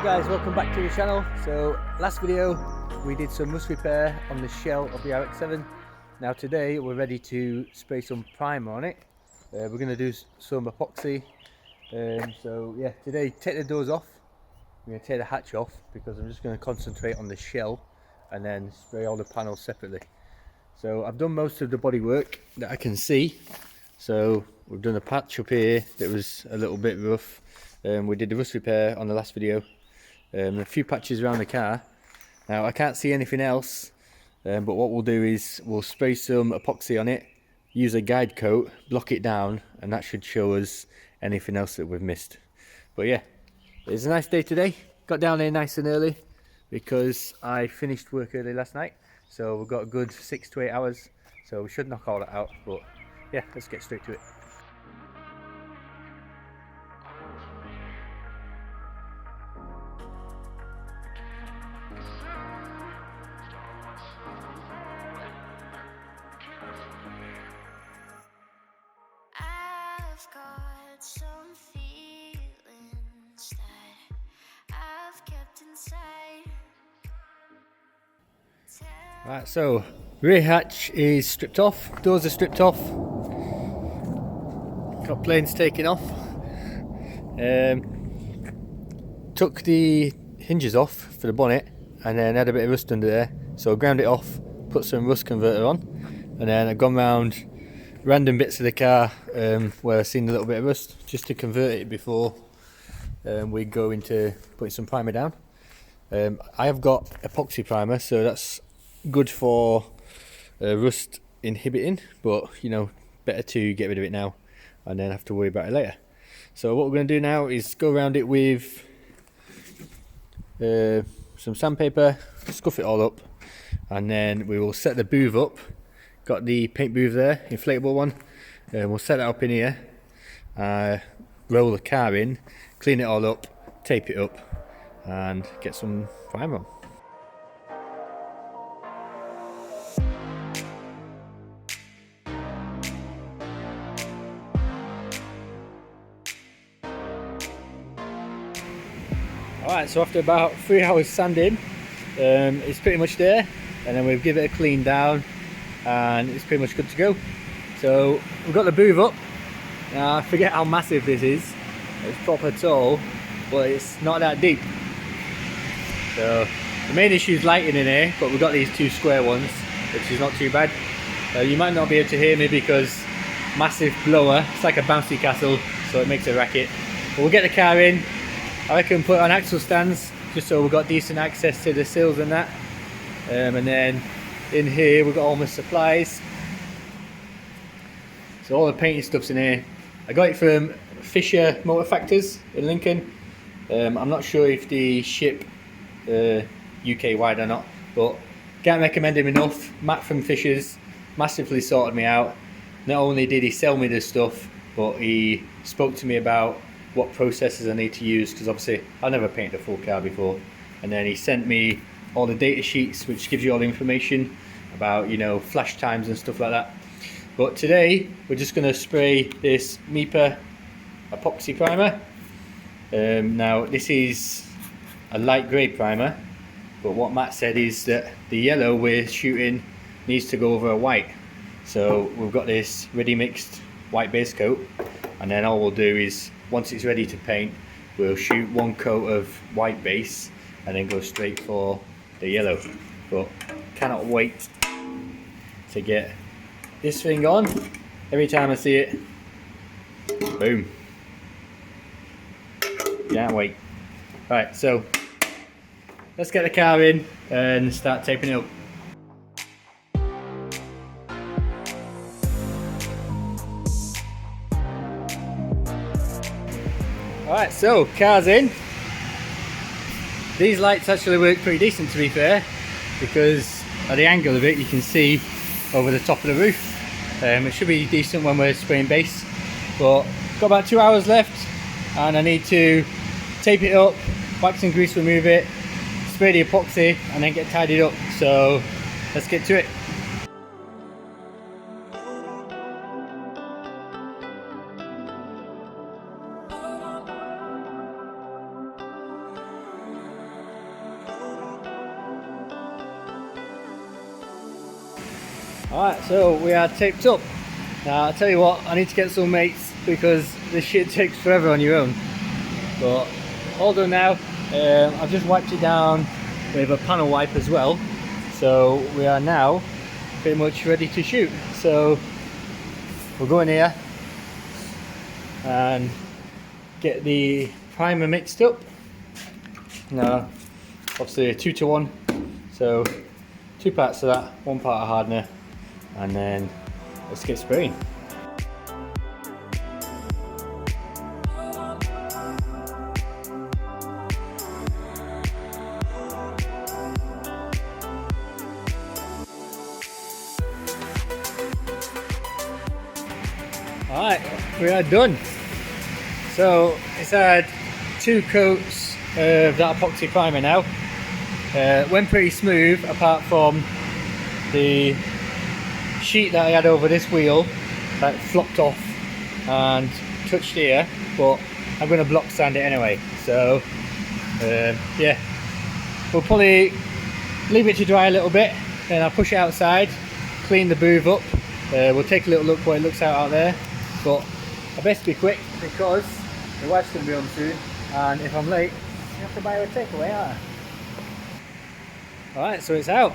guys, welcome back to the channel. So last video we did some rust repair on the shell of the Rx7. Now today we're ready to spray some primer on it. We're going to do some epoxy. So yeah, today take the doors off. We're going to take the hatch off because I'm just going to concentrate on the shell and then spray all the panels separately. So I've done most of the body work that I can see. So we've done a patch up here that was a little bit rough. We did the rust repair on the last video. A few patches around the car. Now I can't see anything else, but what we'll do is we'll spray some epoxy on it, use a guide coat, block it down, and that should show us anything else that we've missed. But yeah, it's a nice day today. Got down here nice and early because I finished work early last night, so we've got a good 6 to 8 hours, so we should knock all that out. But yeah, let's get straight to it. Got some feelings that I've kept inside. Right, so rear hatch is stripped off, doors are stripped off, got planes taken off, took the hinges off for the bonnet and then had a bit of rust under there, so I ground it off, put some rust converter on, and then I've gone round random bits of the car where I've seen a little bit of rust just to convert it before we go into putting some primer down. I have got epoxy primer, so that's good for rust inhibiting, but you know, better to get rid of it now and then have to worry about it later. So what we're going to do now is go around it with some sandpaper, scuff it all up, and then we will set the booth up. Got the paint booth there, inflatable one. We'll set that up in here, roll the car in, clean it all up, tape it up, and get some primer on. Alright, so after about 3 hours sanding, it's pretty much there, and then we'll give it a clean down and it's pretty much good to go. So we've got the booth up. Now I forget how massive this is. It's proper tall, but it's not that deep. So the main issue is lighting in here, but we've got these two square ones, which is not too bad. You might not be able to hear me because massive blower, it's like a bouncy castle, so it makes a racket. But we'll get the car in. I reckon put on axle stands just so we've got decent access to the sills and that. And then in here we've got all my supplies. So all the painting stuff's in here. I got it from Fisher Motor Factors in Lincoln. I'm not sure if they ship UK wide or not, but can't recommend him enough. Matt from Fisher's massively sorted me out. Not only did he sell me this stuff, but he spoke to me about what processes I need to use, because obviously I've never painted a full car before. And then he sent me all the data sheets, which gives you all the information about, you know, flash times and stuff like that. But today we're just going to spray this MIPA epoxy primer. Now this is a light grey primer, but what Matt said is that the yellow we're shooting needs to go over a white. So we've got this ready mixed white base coat, and then all we'll do is once it's ready to paint, we'll shoot one coat of white base and then go straight for the yellow. But cannot wait to get this thing on. Every time I see it, boom. Can't wait. Right, so let's get the car in and start taping it up. Alright, so car's in. These lights actually work pretty decent, to be fair, because at the angle of it you can see over the top of the roof. It should be decent when we're spraying base, but got about 2 hours left and I need to tape it up, wax and grease remove it, spray the epoxy, and then get tidied up. So let's get to it. Alright, so we are taped up. Now I'll tell you what, I need to get some mates because this shit takes forever on your own. But all done now. I've just wiped it down with a panel wipe as well. So we are now pretty much ready to shoot. So we'll go in here and get the primer mixed up. Now obviously a 2-to-1, so 2 parts of that, 1 part of hardener, and then let's get spraying. Alright, we are done. So it's had 2 coats of that epoxy primer now. Went pretty smooth apart from the sheet that I had over this wheel that flopped off and touched here, but I'm going to block sand it anyway. So yeah, we'll probably leave it to dry a little bit, then I'll push it outside, clean the booth up. We'll take a little look what it looks out there, but I best be quick because my wife's going to be home soon, and if I'm late I have to buy her a takeaway, aren't I? Alright, so it's out.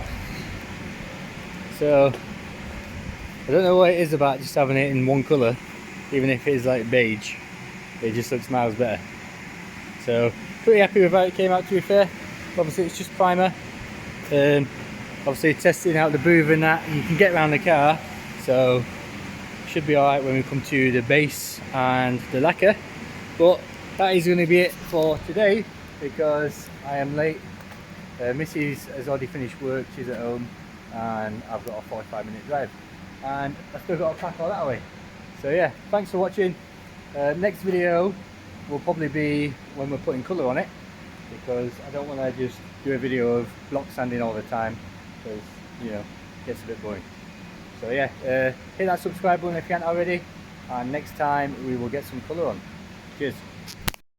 So I don't know what it is about just having it in one colour, even if it is like beige, it just looks miles better. So pretty happy with how it came out, to be fair. Obviously it's just primer. Obviously testing out the booth and that, you can get around the car, so should be alright when we come to the base and the lacquer. But that is going to be it for today because I am late. Mrs has already finished work, she's at home, and I've got a 45-minute drive, and I've still got to pack all that away. So yeah, thanks for watching. Next video will probably be when we're putting colour on it, because I don't want to just do a video of block sanding all the time, because you know, it gets a bit boring. So yeah, hit that subscribe button if you haven't already, and next time we will get some colour on. Cheers.